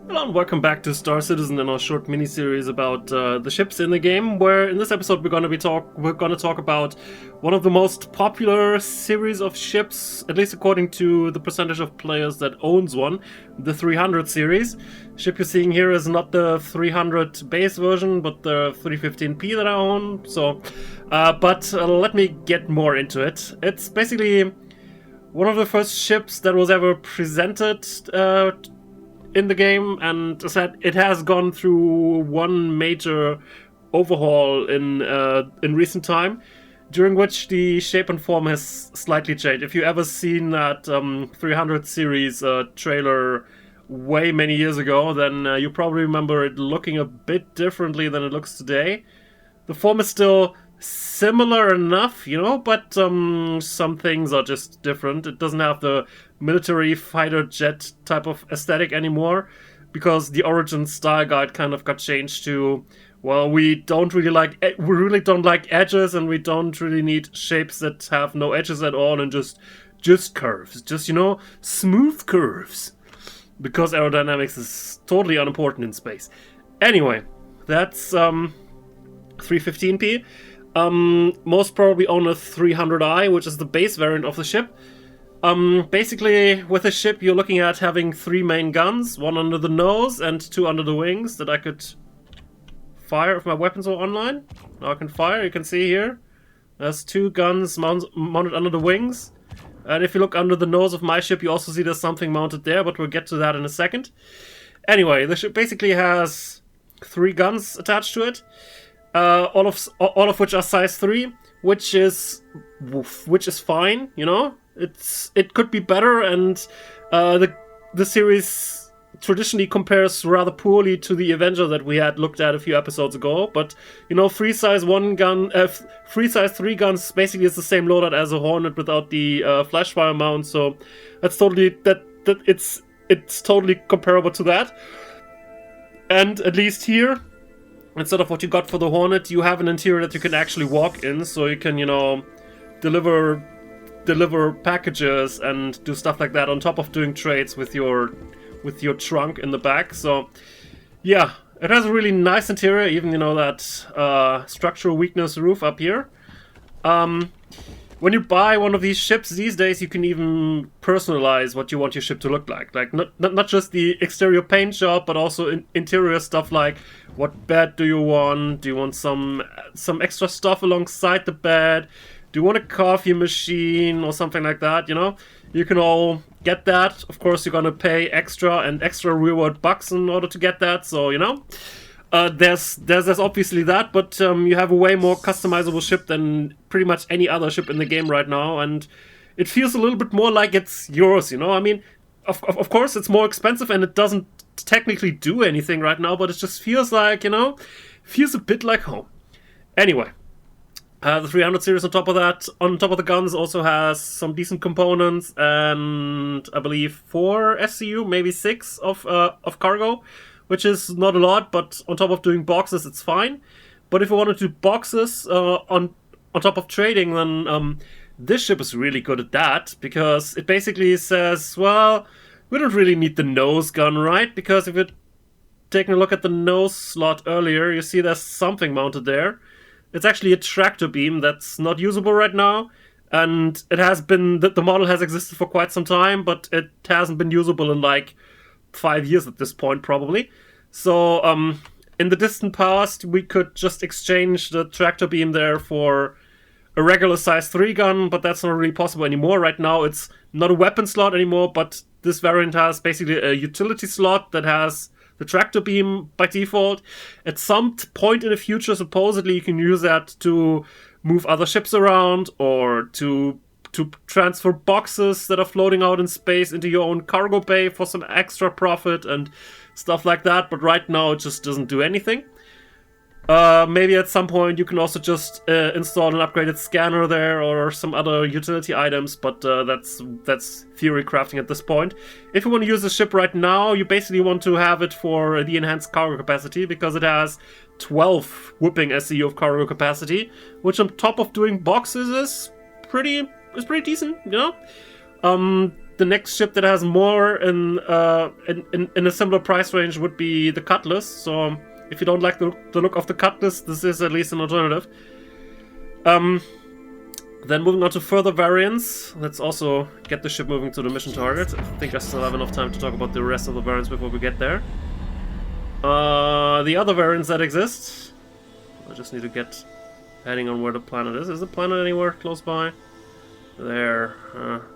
Hello and welcome back to Star Citizen and our short mini-series about the ships in the game, where in this episode we're gonna talk about one of the most popular series of ships, at least according to the percentage of players that owns one, the 300 series. Ship you're seeing here is not the 300 base version, but the 315p that I own. So, but let me get more into it. It's basically one of the first ships that was ever presented in the game, and as I said, it has gone through one major overhaul in recent time, during which the shape and form has slightly changed. If you ever seen that 300 series trailer way many years ago, then you probably remember it looking a bit differently than it looks today. The form is still similar enough, you know, but some things are just different. It doesn't have the military fighter jet type of aesthetic anymore, because the origin style guide kind of got changed to, well, we really don't like edges, and we don't really need shapes that have no edges at all and just curves, just, you know, smooth curves, because aerodynamics is totally unimportant in space. Anyway, that's 315p. Most probably own a 300i, which is the base variant of the ship. Basically, with the ship, you're looking at having 3 main guns, 1 under the nose and 2 under the wings that I could fire if my weapons were online. Now I can fire, you can see here. There's 2 guns mounted under the wings. And if you look under the nose of my ship, you also see there's something mounted there, but we'll get to that in a second. Anyway, the ship basically has 3 guns attached to it. All of which are size 3, which is fine, you know. It could be better, and the series traditionally compares rather poorly to the Avenger that we had looked at a few episodes ago. But you know, free size 3 guns basically is the same loadout as a Hornet without the flash fire mount, so that's totally it's totally comparable to that. And at least here, instead of what you got for the Hornet, you have an interior that you can actually walk in, so you can, you know, deliver packages and do stuff like that on top of doing trades with your trunk in the back. So yeah, it has a really nice interior, even, you know, that structural weakness roof up here. When you buy one of these ships these days, you can even personalize what you want your ship to look like. Like, not just the exterior paint job, but also interior stuff like, what bed do you want? Do you want some extra stuff alongside the bed? Do you want a coffee machine or something like that, you know? You can all get that. Of course, you're gonna pay extra real-world bucks in order to get that, so, you know. There's obviously that, but you have a way more customizable ship than pretty much any other ship in the game right now, and it feels a little bit more like it's yours, you know? I mean, of course, it's more expensive and it doesn't technically do anything right now, but it just feels like, you know, feels a bit like home. Anyway, the 300 series on top of the guns, also has some decent components, and I believe 4 SCU, maybe 6 of cargo, which is not a lot, but on top of doing boxes, it's fine. But if you want to do boxes on top of trading, then this ship is really good at that, because it basically says, well, we don't really need the nose gun, right? Because if you're taking a look at the nose slot earlier, you see there's something mounted there. It's actually a tractor beam that's not usable right now, and it has been, the model has existed for quite some time, but it hasn't been usable in like 5 years at this point, probably. So in the distant past, we could just exchange the tractor beam there for a regular size 3 gun, but that's not really possible anymore. Right now, it's not a weapon slot anymore, but this variant has basically a utility slot that has the tractor beam by default. At some point in the future, supposedly, you can use that to move other ships around, or to transfer boxes that are floating out in space into your own cargo bay for some extra profit and stuff like that. But right now, it just doesn't do anything. Maybe at some point you can also just install an upgraded scanner there or some other utility items, but that's theory crafting at this point. If you want to use the ship right now, you basically want to have it for the enhanced cargo capacity, because it has 12 whooping SCU of cargo capacity, which on top of doing boxes is pretty decent, you know? the next ship that has more in a similar price range would be the Cutlass. So if you don't like the look of the Cutlass, this is at least an alternative. Then moving on to further variants, let's also get the ship moving to the mission target. I think I still have enough time to talk about the rest of the variants before we get there. The other variants that exist, I just need to get heading on where the planet is. Is the planet anywhere close by? There.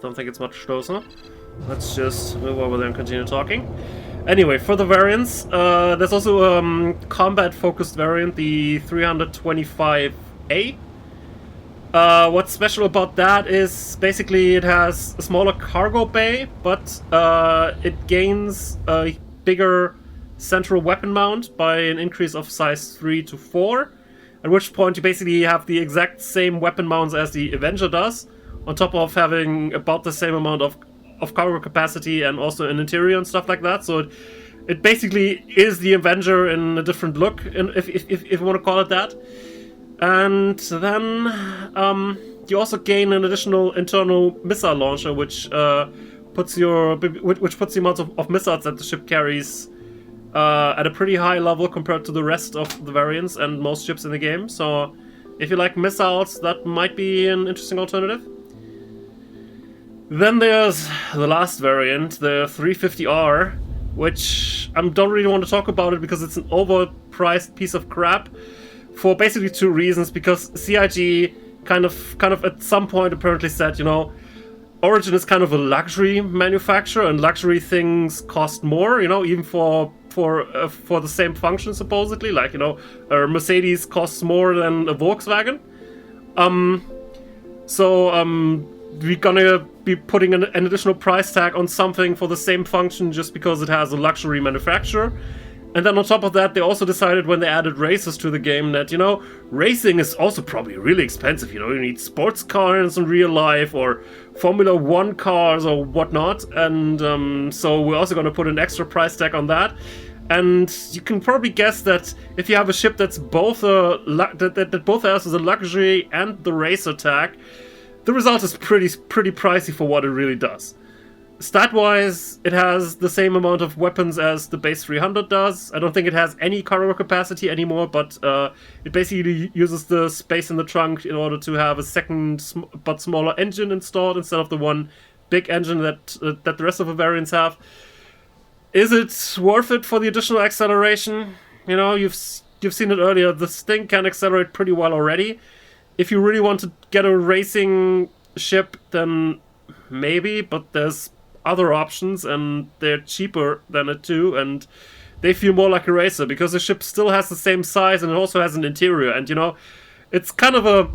Don't think it's much closer. Let's just move over there and continue talking. Anyway, for the variants, there's also a combat-focused variant, the 325A. What's special about that is basically it has a smaller cargo bay, but it gains a bigger central weapon mount by an increase of size 3 to 4, at which point you basically have the exact same weapon mounts as the Avenger does, on top of having about the same amount of cargo capacity and also an interior and stuff like that. So it basically is the Avenger in a different look, if you want to call it that. And then you also gain an additional internal missile launcher, which puts the amount of missiles that the ship carries at a pretty high level compared to the rest of the variants and most ships in the game. So if you like missiles, that might be an interesting alternative. Then there's the last variant, the 350R, which I don't really want to talk about it because it's an overpriced piece of crap for basically two reasons. Because CIG kind of at some point apparently said, you know, Origin is kind of a luxury manufacturer and luxury things cost more, you know, even for the same function supposedly. Like, you know, a Mercedes costs more than a Volkswagen. We're gonna be putting an additional price tag on something for the same function just because it has a luxury manufacturer. And then on top of that, they also decided when they added races to the game that, you know, racing is also probably really expensive. You know, you need sports cars in real life or Formula 1 cars or whatnot. And so we're also going to put an extra price tag on that. And you can probably guess that if you have a ship that's both that both has the luxury and the racer tag, the result is pretty pricey for what it really does. Stat-wise, it has the same amount of weapons as the base 300 does. I don't think it has any cargo capacity anymore, but it basically uses the space in the trunk in order to have a second but smaller engine installed instead of the one big engine that the rest of the variants have. Is it worth it for the additional acceleration? You know, you've seen it earlier. This thing can accelerate pretty well already. If you really want to get a racing ship, then maybe, but there's other options and they're cheaper than it too, and they feel more like a racer because the ship still has the same size and it also has an interior. And you know, it's kind of a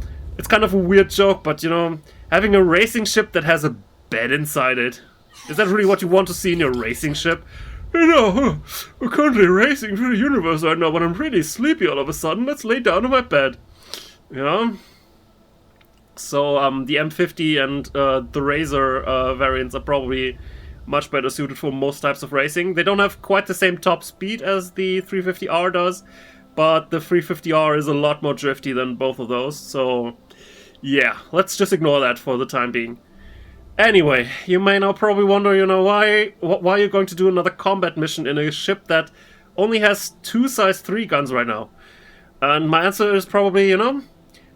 weird joke, but you know, having a racing ship that has a bed inside it, is that really what you want to see in your racing ship? You know, we're currently racing through the universe right now, but I'm pretty sleepy all of a sudden. Let's lay down in my bed. You know? So the M50 and the Razor variants are probably much better suited for most types of racing. They don't have quite the same top speed as the 350R does, but the 350R is a lot more drifty than both of those. So yeah, let's just ignore that for the time being. Anyway, you may now probably wonder, you know, why you're going to do another combat mission in a ship that only has 2 size 3 guns right now. And my answer is probably, you know,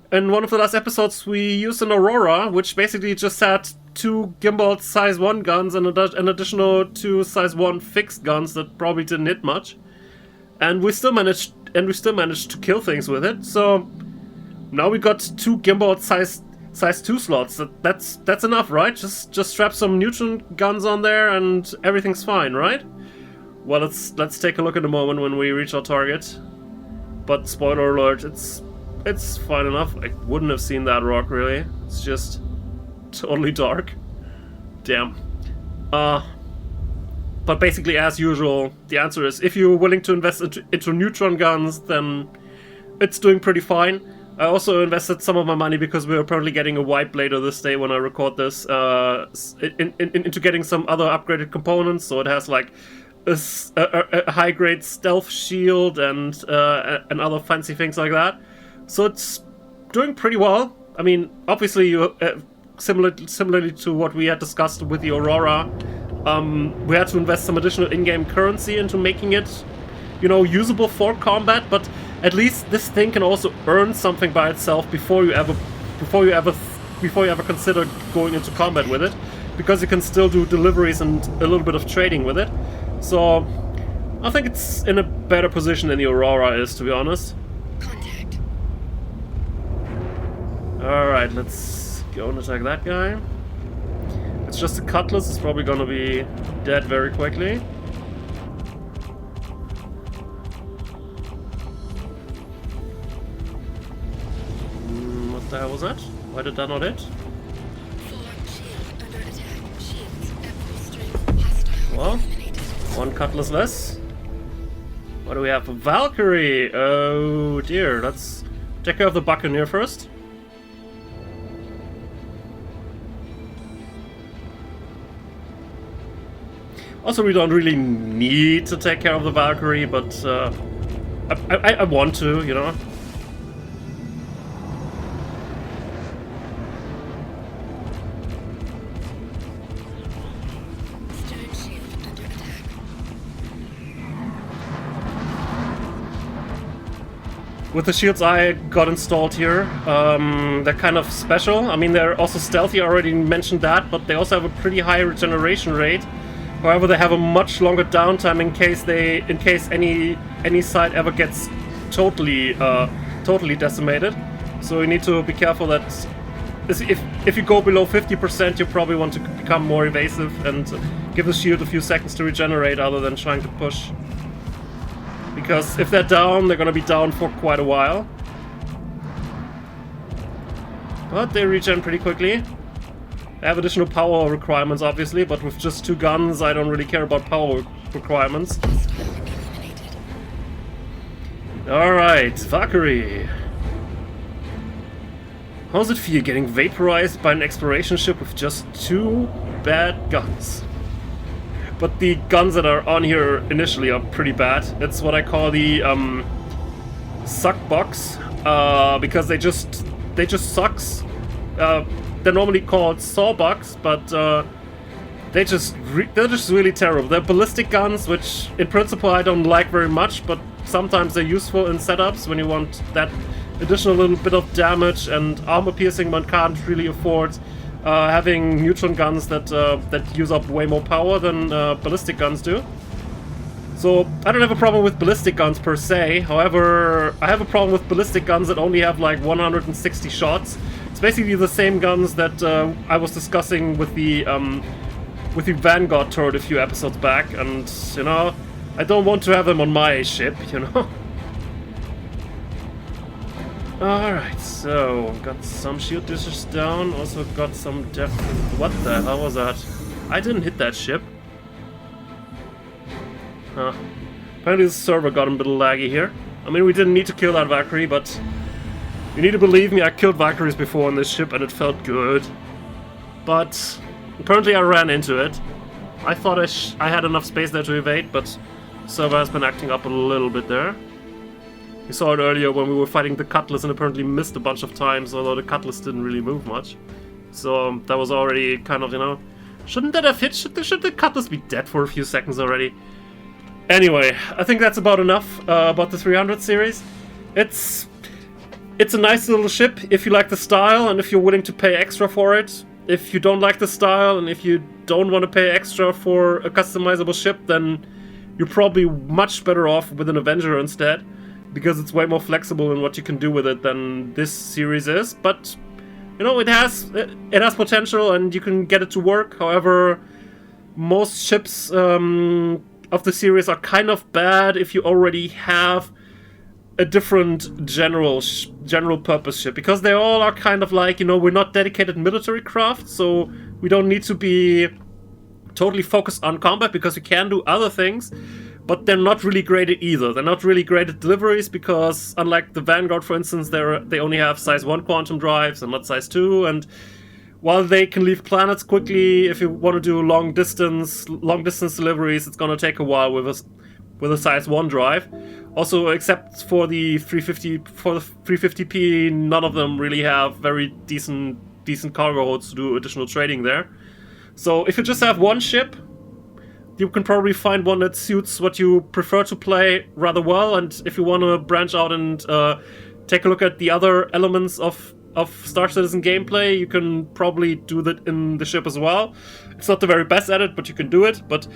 in one of the last episodes we used an Aurora, which basically just had 2 gimbal size 1 guns and an additional 2 size 1 fixed guns that probably didn't hit much. And we still managed to kill things with it. So now we got 2 gimbal size 2 slots. That's enough, right? Just strap some neutron guns on there and everything's fine, right? Well, let's take a look in a moment when we reach our target. But spoiler alert, it's fine enough. I wouldn't have seen that rock, really. It's just totally dark. Damn. But basically, as usual, the answer is if you're willing to invest into neutron guns, then it's doing pretty fine. I also invested some of my money because we're apparently getting a wipe later this day when I record this, into getting some other upgraded components. So it has like a high-grade stealth shield and other fancy things like that. So it's doing pretty well. I mean, obviously, similarly to what we had discussed with the Aurora, we had to invest some additional in-game currency into making it, you know, usable for combat. But at least this thing can also earn something by itself before you ever consider going into combat with it, because you can still do deliveries and a little bit of trading with it. So I think it's in a better position than the Aurora is, to be honest. Contact. Alright, let's go and attack that guy. It's just a Cutlass, it's probably gonna be dead very quickly. What the hell was that? Why did that not hit? Well, one Cutlass less. What do we have? A Valkyrie! Oh dear, let's take care of the Buccaneer first. Also, we don't really need to take care of the Valkyrie, but I want to, you know. Stern shield under attack. With the shields I got installed here, they're kind of special. I mean, they're also stealthy, I already mentioned that, but they also have a pretty high regeneration rate. However, they have a much longer downtime in case any side ever gets totally decimated. So you need to be careful that if you go below 50%, you probably want to become more evasive and give the shield a few seconds to regenerate, other than trying to push. Because if they're down, they're gonna be down for quite a while. But they regen pretty quickly. They have additional power requirements, obviously, but with just 2 guns, I don't really care about power requirements. Alright, Valkyrie. How does it feel getting vaporized by an exploration ship with just 2 bad guns? But the guns that are on here initially are pretty bad. It's what I call the suck box, because they just sucks. They're normally called sawbucks, but they're just really terrible. They're ballistic guns, which in principle I don't like very much, but sometimes they're useful in setups when you want that additional little bit of damage, and armor piercing one can't really afford having neutron guns that use up way more power than ballistic guns do. So I don't have a problem with ballistic guns per se. However, I have a problem with ballistic guns that only have like 160 shots. It's basically the same guns that I was discussing with the Vanguard turret a few episodes back, and you know, I don't want to have them on my ship, you know. Alright, so got some shield dishes down, also got some depth. What the hell was that? I didn't hit that ship. Huh. Apparently the server got a bit laggy here. I mean, we didn't need to kill that Valkyrie, but you need to believe me, I killed Valkyries before on this ship and it felt good. But apparently I ran into it. I thought I had enough space there to evade, but the server has been acting up a little bit there. We saw it earlier when we were fighting the Cutlass and apparently missed a bunch of times, although the Cutlass didn't really move much. So that was already kind of, you know, shouldn't that have hit? Should the Cutlass be dead for a few seconds already? Anyway, I think that's about enough about the 300 series. It's a nice little ship if you like the style and if you're willing to pay extra for it. If you don't like the style and if you don't want to pay extra for a customizable ship, then you're probably much better off with an Avenger instead, because it's way more flexible in what you can do with it than this series is. But you know, it has potential and you can get it to work. However, most ships of the series are kind of bad if you already have a different general purpose ship, because they all are kind of like, you know, we're not dedicated military craft, so we don't need to be totally focused on combat because we can do other things, but they're not really great at either. They're not really great at deliveries because, unlike the Vanguard, for instance, they only have size 1 quantum drives and not size 2, and while they can leave planets quickly, if you want to do long distance deliveries, it's gonna take a while with a size 1 drive. Also, except for the 350p, none of them really have very decent decent cargo holds to do additional trading there. So if you just have one ship, you can probably find one that suits what you prefer to play rather well. And if you want to branch out and take a look at the other elements of Star Citizen gameplay, you can probably do that in the ship as well. It's not the very best at it, but you can do it. But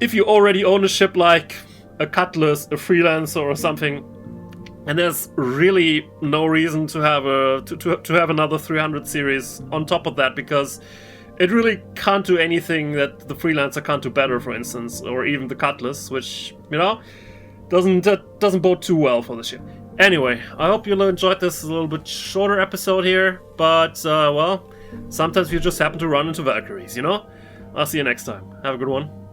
if you already own a ship like a Cutlass, a Freelancer or something, and there's really no reason to have another 300 series on top of that, because it really can't do anything that the Freelancer can't do better, for instance, or even the Cutlass, which, you know, doesn't bode too well for the ship. Anyway, I hope you enjoyed this a little bit shorter episode here, but, well, sometimes you just happen to run into Valkyries, you know? I'll see you next time. Have a good one.